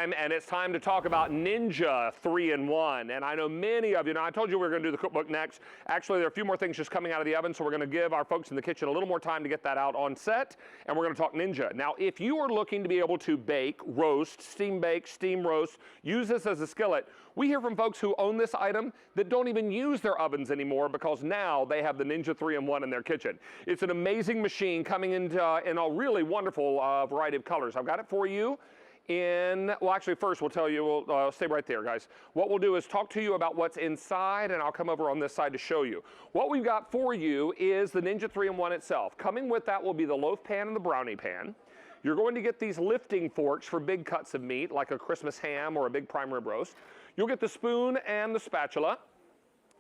And it's time to talk about Ninja 3-in-1. And I know many of you, now I told you we were going to do the cookbook next. Actually, there are a few more things just coming out of the oven, so we're going to give our folks in the kitchen a little more time to get that out on set, and we're going to talk Ninja. Now, if you are looking to be able to bake, roast, steam bake, steam roast, use this as a skillet, we hear from folks who own this item that don't even use their ovens anymore because now they have the Ninja 3-in-1 in their kitchen. It's an amazing machine coming in a really wonderful variety of colors. I've got it for you. Well, actually, first we'll tell you, we'll stay right there, guys. What we'll do is talk to you about what's inside, and I'll come over on this side to show you. What we've got for you is the Ninja 3-in-1 itself. Coming with that will be the loaf pan and the brownie pan. You're going to get these lifting forks for big cuts of meat, like a Christmas ham or a big prime rib roast. You'll get the spoon and the spatula.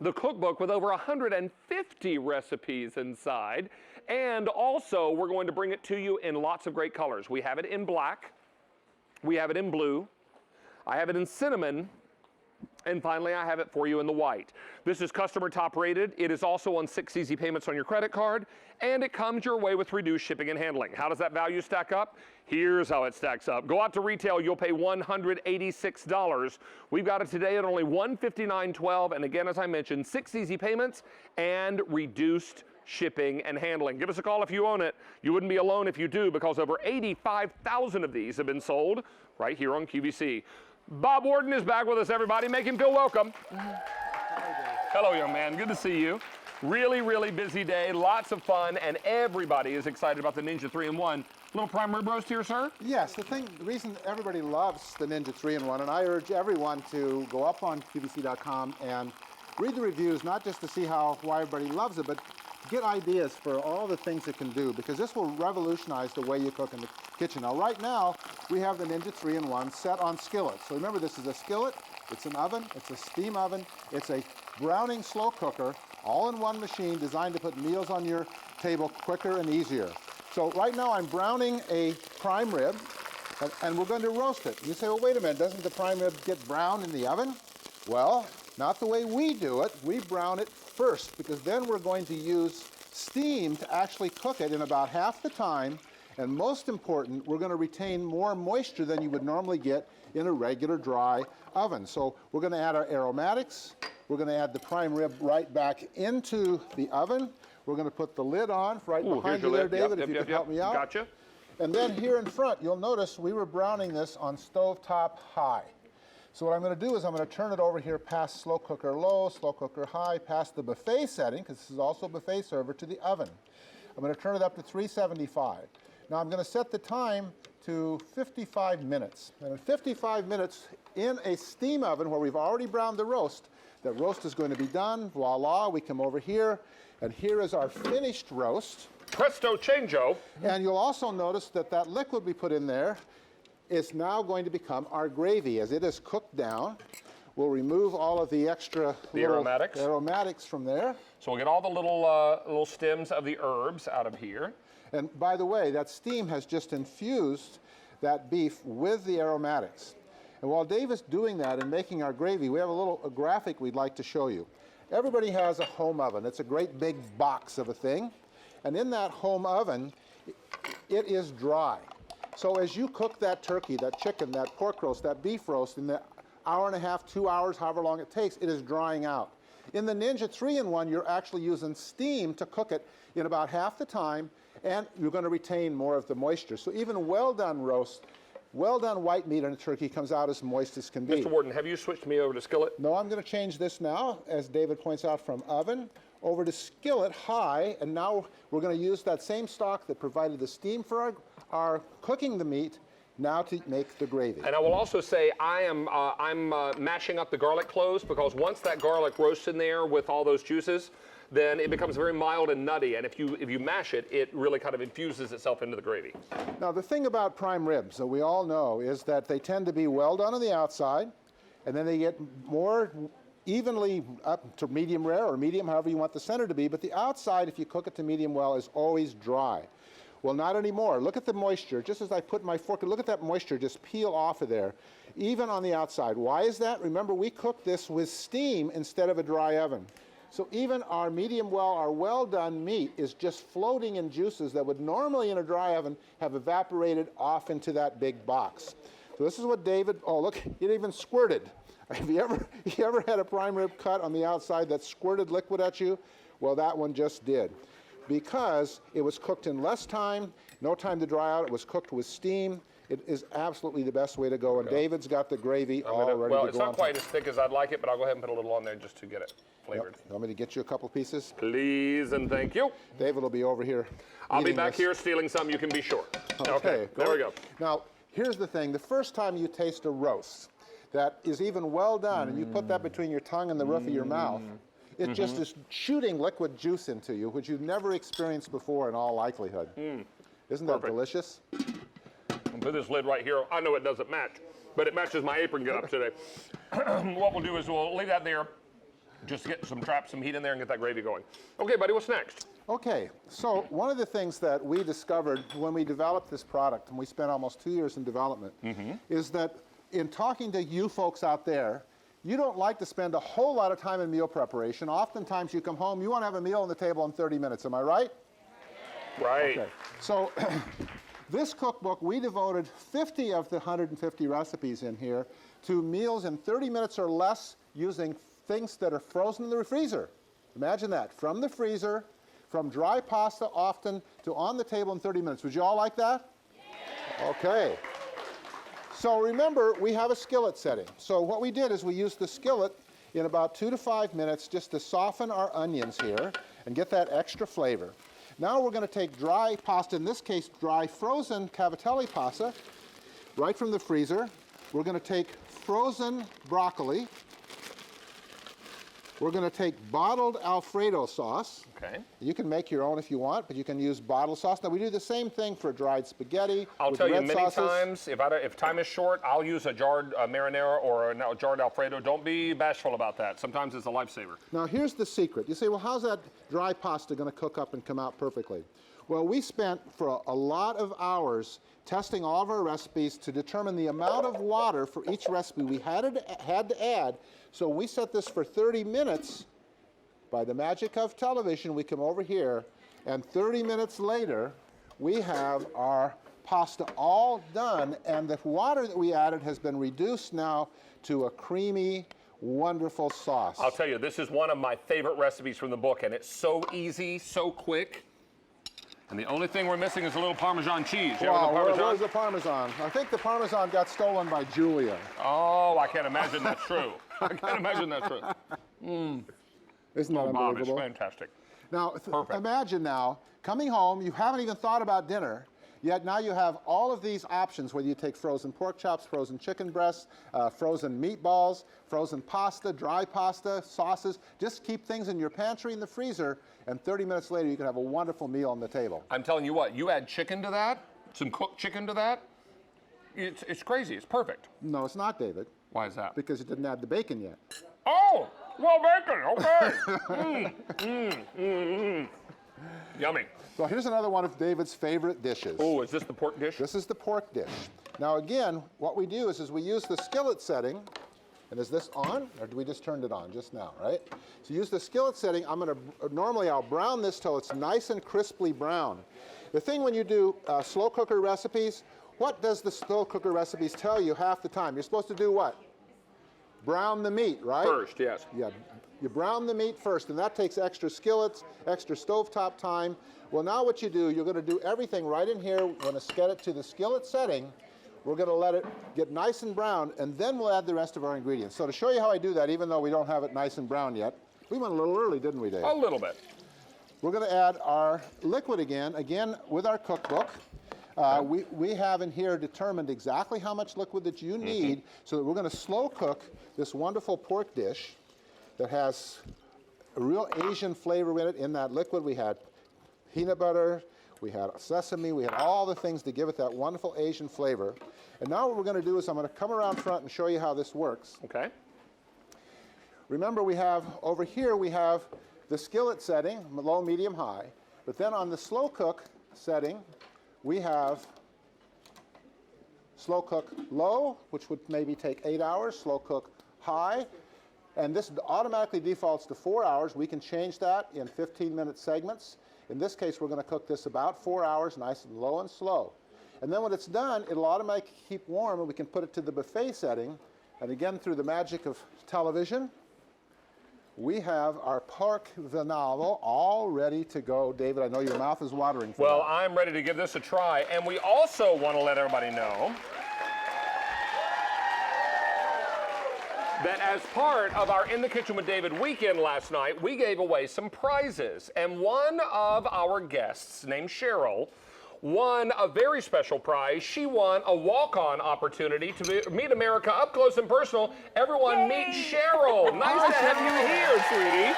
The cookbook with over 150 recipes inside. And also, we're going to bring it to you in lots of great colors. We have it in black. We have it in blue, I have it in cinnamon, and finally I have it for you in the white. This is customer top rated. It is also on 6 easy payments on your credit card, and it comes your way with reduced shipping and handling. How does that value stack up? Here's how it stacks up. Go out to retail, you'll pay $186. We've got it today at only $159.12, and again, as I mentioned, 6 easy payments and reduced shipping and handling. Give us a call if you own it. You wouldn't be alone if you do, because over 85,000 of these have been sold right here on QVC. Bob Warden is back with us, everybody. Make him feel welcome. Hello, young man. Good to see you. Really, really busy day. Lots of fun, and everybody is excited about the Ninja 3-in-1. Little prime rib roast here, sir? Yes, the reason everybody loves the Ninja 3-in-1, and I urge everyone to go up on QVC.com and read the reviews, not just to see why everybody loves it, but get ideas for all the things it can do, because this will revolutionize the way you cook in the kitchen. Now, right now, we have the Ninja 3-in-1 set on skillet. So remember, this is a skillet, it's an oven, it's a steam oven, it's a browning slow cooker, all in one machine designed to put meals on your table quicker and easier. So right now, I'm browning a prime rib, and we're going to roast it. You say, well, wait a minute, doesn't the prime rib get brown in the oven? Well, not the way we do it. We brown it first, because then we're going to use steam to actually cook it in about half the time, and most important, we're going to retain more moisture than you would normally get in a regular dry oven. So we're going to add our aromatics, we're going to add the prime rib right back into the oven, we're going to put the lid on right behind you there, David, if you could help me out. Gotcha. And then here in front, you'll notice we were browning this on stovetop high. So what I'm going to do is I'm going to turn it over here past slow cooker low, slow cooker high, past the buffet setting, because this is also a buffet server, to the oven. I'm going to turn it up to 375. Now I'm going to set the time to 55 minutes. And in 55 minutes in a steam oven where we've already browned the roast, that roast is going to be done. Voila, we come over here, and here is our finished roast. Presto changeo. And you'll also notice that that liquid we put in there is now going to become our gravy. As it is cooked down, we'll remove all of the extra aromatics from there. So we'll get all the little stems of the herbs out of here. And by the way, that steam has just infused that beef with the aromatics. And while Dave is doing that and making our gravy, we have a graphic we'd like to show you. Everybody has a home oven. It's a great big box of a thing. And in that home oven, it is dry. So as you cook that turkey, that chicken, that pork roast, that beef roast, in the hour and a half, 2 hours, however long it takes, it is drying out. In the Ninja 3-in-1, you're actually using steam to cook it in about half the time, and you're going to retain more of the moisture. So even well-done roast, well-done white meat on a turkey comes out as moist as can be. Mr. Warden, have you switched me over to skillet? No, I'm going to change this now, as David points out, from oven over to skillet high, and now we're going to use that same stock that provided the steam for our cooking the meat now to make the gravy. And I will also say I'm mashing up the garlic cloves, because once that garlic roasts in there with all those juices, then it becomes very mild and nutty. And if you mash it, it really kind of infuses itself into the gravy. Now the thing about prime ribs that we all know is that they tend to be well done on the outside, and then they get more evenly up to medium rare or medium, however you want the center to be, but the outside, if you cook it to medium well, is always dry. Well, not anymore. Look at the moisture. Just as I put my fork, look at that moisture just peel off of there, even on the outside. Why is that? Remember, we cooked this with steam instead of a dry oven. So even our medium well, our well-done meat is just floating in juices that would normally in a dry oven have evaporated off into that big box. So this is what David, oh look, it even squirted. Have you ever had a prime rib cut on the outside that squirted liquid at you? Well, that one just did. Because it was cooked in less time, no time to dry out, it was cooked with steam. It is absolutely the best way to go. And David's got the gravy all ready to go. Well, it's not quite as thick as I'd like it, but I'll go ahead and put a little on there just to get it flavored. Yep. You want me to get you a couple pieces? Please and thank you. David will be over here. I'll be back here stealing some, you can be sure. Okay, there we go. Now, here's the thing. The first time you taste a roast that is even well done, and you put that between your tongue and the roof of your mouth, it just is shooting liquid juice into you, which you've never experienced before in all likelihood. Isn't that delicious? I'll put this lid right here. I know it doesn't match, but it matches my apron get up today. What we'll do is we'll leave that there, just get some heat in there and get that gravy going. Okay, buddy, what's next? Okay, so one of the things that we discovered when we developed this product, and we spent almost 2 years in development, is that in talking to you folks out there, you don't like to spend a whole lot of time in meal preparation. Oftentimes you come home, you want to have a meal on the table in 30 minutes, am I right? Right. Okay, so this cookbook, we devoted 50 of the 150 recipes in here to meals in 30 minutes or less using things that are frozen in the freezer. Imagine that, from the freezer, from dry pasta often to on the table in 30 minutes. Would you all like that? Yeah. Okay. So remember, we have a skillet setting. So what we did is we used the skillet in about 2 to 5 minutes just to soften our onions here and get that extra flavor. Now we're going to take dry pasta, in this case dry frozen cavatelli pasta, right from the freezer. We're going to take frozen broccoli. We're going to take bottled Alfredo sauce. Okay. You can make your own if you want, but you can use bottled sauce. Now we do the same thing for dried spaghetti. I'll tell you many sauces. times, if time is short, I'll use a jarred marinara or a jarred Alfredo. Don't be bashful about that. Sometimes it's a lifesaver. Now here's the secret. You say, well, how's that dry pasta going to cook up and come out perfectly? Well, we spent for a lot of hours testing all of our recipes to determine the amount of water for each recipe we had to add. So when we set this for 30 minutes, by the magic of television, we come over here, and 30 minutes later, we have our pasta all done, and the water that we added has been reduced now to a creamy, wonderful sauce. I'll tell you, this is one of my favorite recipes from the book, and it's so easy, so quick. And the only thing we're missing is a little Parmesan cheese. Wow, where's the Parmesan? I think the Parmesan got stolen by Julia. Oh, I can't imagine that's true. I can't imagine that's true. Isn't that Bob, unbelievable? it's fantastic. Now, Perfect. imagine now, coming home, you haven't even thought about dinner, yet now you have all of these options, whether you take frozen pork chops, frozen chicken breasts, frozen meatballs, frozen pasta, dry pasta, sauces. Just keep things in your pantry in the freezer, and 30 minutes later, you can have a wonderful meal on the table. I'm telling you what, you add chicken to that, some cooked chicken to that, it's crazy. It's perfect. No, it's not, David. Why is that? Because you didn't add the bacon yet. Oh, well, bacon, okay. Yummy. So here's another one of David's favorite dishes. Oh, is this the pork dish? This is the pork dish. Now again, what we do is we use the skillet setting, and is this on, or do we just turned it on just now, right? So use the skillet setting. Normally I'll brown this till it's nice and crisply brown. The thing when you do slow cooker recipes, what does the slow cooker recipes tell you half the time? You're supposed to do what? Brown the meat, right? First, yes. Yeah, you brown the meat first, and that takes extra skillets, extra stovetop time. Well, now what you do, you're going to do everything right in here. We're going to get it to the skillet setting. We're going to let it get nice and brown, and then we'll add the rest of our ingredients. So to show you how I do that, even though we don't have it nice and brown yet, we went a little early, didn't we, Dave? A little bit. We're going to add our liquid again with our cookbook. We have in here determined exactly how much liquid that you need, so that we're going to slow cook this wonderful pork dish that has a real Asian flavor in it. In that liquid, we had peanut butter, we had sesame, we had all the things to give it that wonderful Asian flavor. And now what we're going to do is I'm going to come around front and show you how this works. Okay. Remember, we have over here, we have the skillet setting, low, medium, high. But then on the slow cook setting, we have slow cook low, which would maybe take 8 hours, slow cook high, and this automatically defaults to 4 hours. We can change that in 15-minute segments. In this case, we're going to cook this about 4 hours, nice and low and slow. And then when it's done, it'll automatically keep warm, and we can put it to the buffet setting. And again, through the magic of television, we have our pork vinaigre all ready to go. David, I know your mouth is watering for Well, that. I'm ready to give this a try. And we also want to let everybody know that as part of our In the Kitchen with David weekend last night, we gave away some prizes. And one of our guests, named Cheryl, won a very special prize. She won a walk-on opportunity to meet America up close and personal. Everyone meet Cheryl. Nice to have you here, sweetie.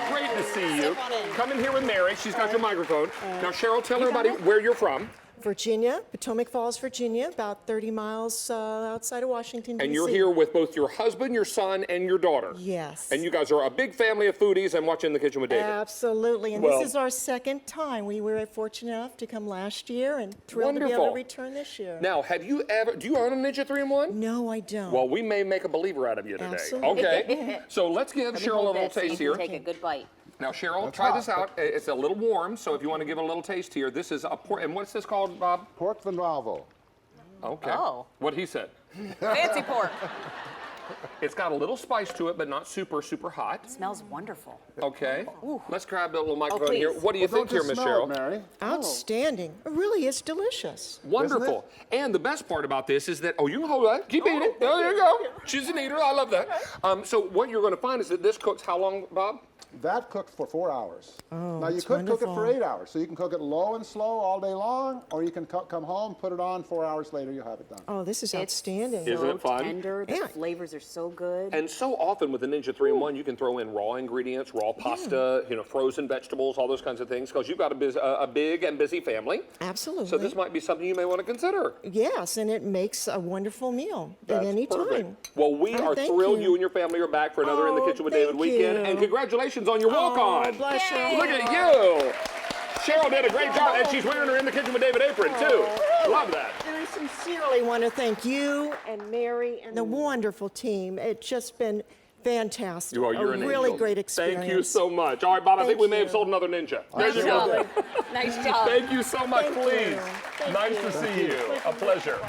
Great to see you. Come in here with Mary. She's got your microphone. Now, Cheryl, tell everybody where you're from. Virginia, Potomac Falls, Virginia, about 30 miles outside of Washington, D.C. And you're here with both your husband, your son, and your daughter. Yes. And you guys are a big family of foodies and watching The Kitchen with David. Absolutely. And Well, this is our second time. We were fortunate enough to come last year and thrilled to be able Wonderful. to return this year. Now, do you own a Ninja 3-in-1? No, I don't. Well, we may make a believer out of you today. Absolutely. Okay. So let's give Cheryl a little taste here. Take a good bite. Now, Cheryl, That's try hot, this out. It's a little warm, so if you want to give it a little taste here, this is a pork. And what's this called, Bob? Pork vinaigre. Okay. Oh. What he said. Fancy pork. It's got a little spice to it, but not super, super hot. Smells wonderful. Okay. Let's grab the little microphone please. here. What do you think here, Don't Miss just smell Cheryl? it, Mary. Outstanding. It really is delicious. Wonderful. And the best part about this is that, you can hold that. Keep eating. There you go. She's an eater. I love that. So what you're going to find is that this cooks how long, Bob? That cooked for 4 hours. Oh, now you that's could cook it for wonderful. 8 hours. So you can cook it low and slow all day long, or you can come home, put it on, 4 hours later, you'll have it done. Oh, this is It's outstanding. Isn't it fun? Tender. The Yeah. flavors are so good. And so often with the Ninja 3-in-1, you can throw in raw ingredients, raw pasta, frozen vegetables, all those kinds of things, because you've got a big and busy family. Absolutely. So this might be something you may want to consider. Yes, and it makes a wonderful meal at That's any perfect. time. Well, we Oh, are thank thrilled you. you and your family are back for another In the Oh, Kitchen with David thank weekend. you. And congratulations on your walk-on. Oh, bless you. Look at you. Cheryl did a great job, and she's wearing her In the Kitchen with David apron, too. Love that. And I sincerely want to thank you and Mary and the wonderful team. It's just been fantastic. You're an really angel. great experience. Thank you so much. All right, Bob, I think Thank we may have you. sold another Ninja. There nice you job. go. Nice job. Thank you so much, Thank please. you. Thank Nice you. to see you. A pleasure.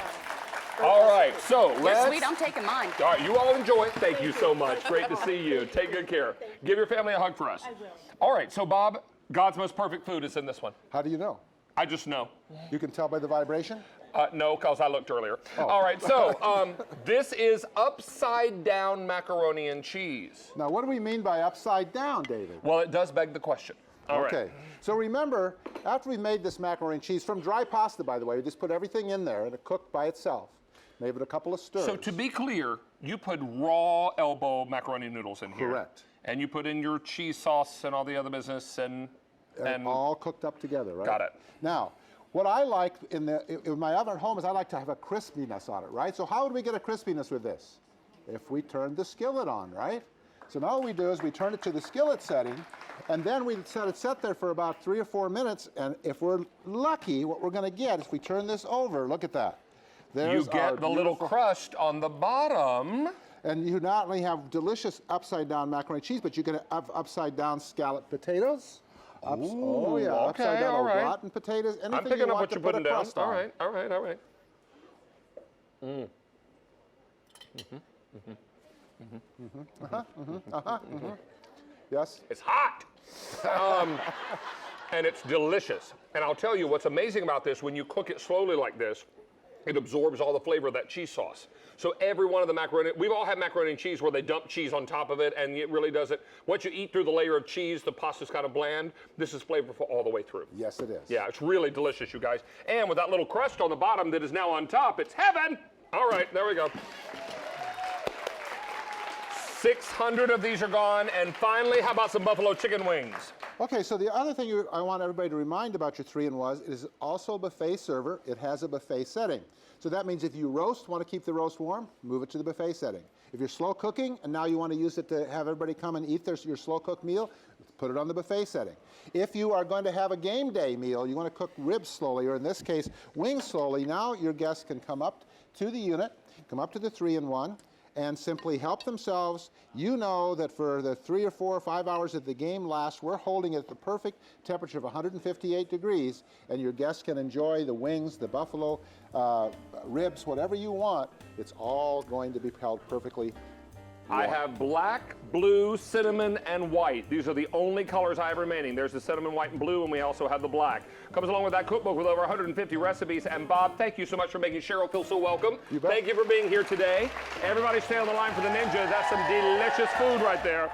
All right, so You're let's... sweet. I'm taking mine. All right, you all enjoy it. Thank you so much. Great to see you. Take good care. Give your family a hug for us. I will. All right, so Bob, God's most perfect food is in this one. How do you know? I just know. You can tell by the vibration? No, because I looked earlier. All right, so this is upside down macaroni and cheese. Now, what do we mean by upside down, David? Well, it does beg the question. All right. Okay. So remember, after we made this macaroni and cheese, from dry pasta, by the way, we just put everything in there and it cooked by itself. Maybe a couple of stirs. So to be clear, you put raw elbow macaroni noodles in here. Correct. And you put in your cheese sauce and all the other business and all cooked up together, right? Got it. Now, what I like in my oven at home is I like to have a crispiness on it, right? So how would we get a crispiness with this? If we turn the skillet on, right? So now what we do is we turn it to the skillet setting, and then we set it set there for about 3 or 4 minutes, and if we're lucky, what we're gonna get, if we turn this over, look at that. There's you our get the little beautiful- crust on the bottom. And you not only have delicious upside down macaroni and cheese, but you can have upside down scalloped potatoes. Oh yeah, okay, upside down all right. rotten potatoes. Anything I'm picking you up want what to you're put putting a down. crust All on. right, all right, all right. Yes. It's hot. And it's delicious. And I'll tell you what's amazing about this, when you cook it slowly like this, it absorbs all the flavor of that cheese sauce. So every one of the macaroni, we've all had macaroni and cheese where they dump cheese on top of it, and it really doesn't. Once you eat through the layer of cheese, the pasta's kind of bland. This is flavorful all the way through. Yes, it is. Yeah, it's really delicious, you guys. And with that little crust on the bottom that is now on top, it's heaven. All right, there we go. 600 of these are gone. And finally, how about some buffalo chicken wings? Okay, so the other thing I want everybody to remind about your 3-in-1 is also a buffet server. It has a buffet setting. So that means if you want to keep the roast warm, move it to the buffet setting. If you're slow cooking and now you want to use it to have everybody come and eat your slow cooked meal, put it on the buffet setting. If you are going to have a game day meal, you want to cook ribs slowly, or in this case, wings slowly, now your guests can come up to the unit, come up to the 3-in-1, and simply help themselves. You know that for the 3 or 4 or 5 hours that the game lasts, we're holding it at the perfect temperature of 158 degrees, and your guests can enjoy the wings, the buffalo ribs, whatever you want. It's all going to be held perfectly. I have black, blue, cinnamon, and white. These are the only colors I have remaining. There's the cinnamon, white, and blue, and we also have the black. Comes along with that cookbook with over 150 recipes. And Bob, thank you so much for making Cheryl feel so welcome. You bet. Thank you for being here today. Everybody stay on the line for the Ninja. That's some delicious food right there.